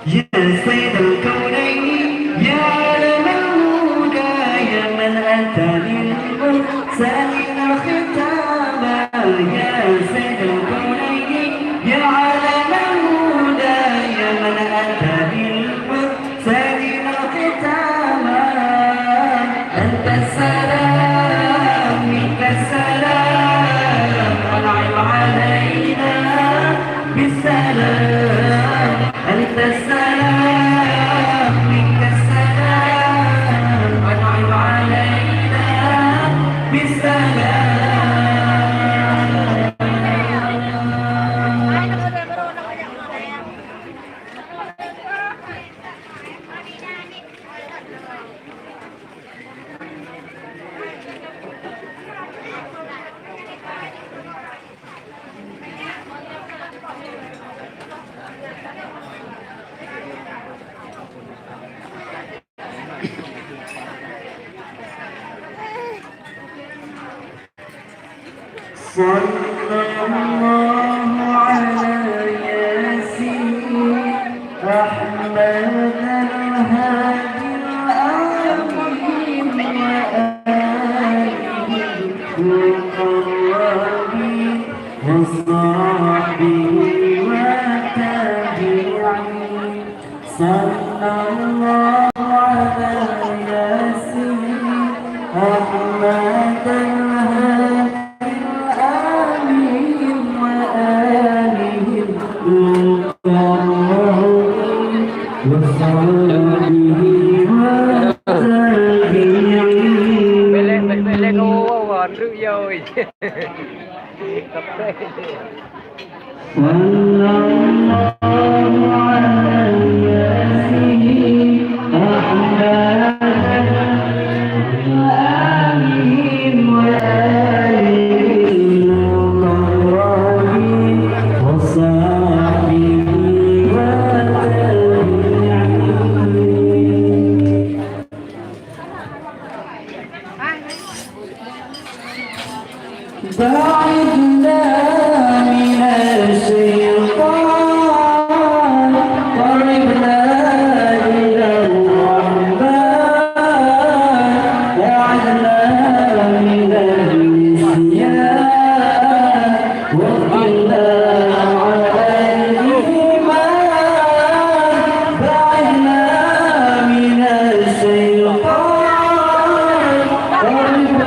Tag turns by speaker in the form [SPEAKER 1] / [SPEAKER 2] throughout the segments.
[SPEAKER 1] يا سيد الكونين يا علم الهدى يا من أتى للمرسلين ختاما يا سيد الكونين يا علم الهدى يا من أتى للمرسلين ختاما أنت السلام منك السلام أنعم علينا بالسلام أنت السلام منك السلام أنعم علينا بالسلام صلى الله على ياسين أحمد الهادي الأمين وآله المقربين وصحبه والتابعين صلى الله على ياسين أحمد الهادي
[SPEAKER 2] Bele ko wan rư rồi. Tập đây.
[SPEAKER 1] بعدنا من الشيطان قربنا إلى الرحمن بعدنا من النسيان وقنا على الإيمان بعدنا من الشيطان قربنا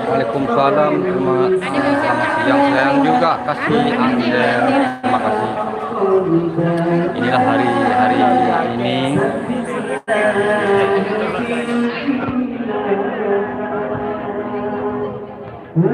[SPEAKER 2] Waalaikumsalam, selamat siang sayang juga kasih Angel, terima kasih. Inilah hari ini. Tidak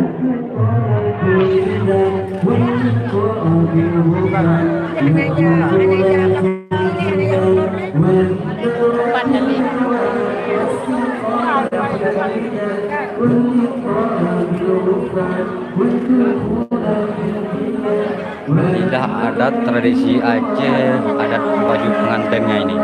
[SPEAKER 2] ada tradisi Aceh, adat baju pengantinnya ini.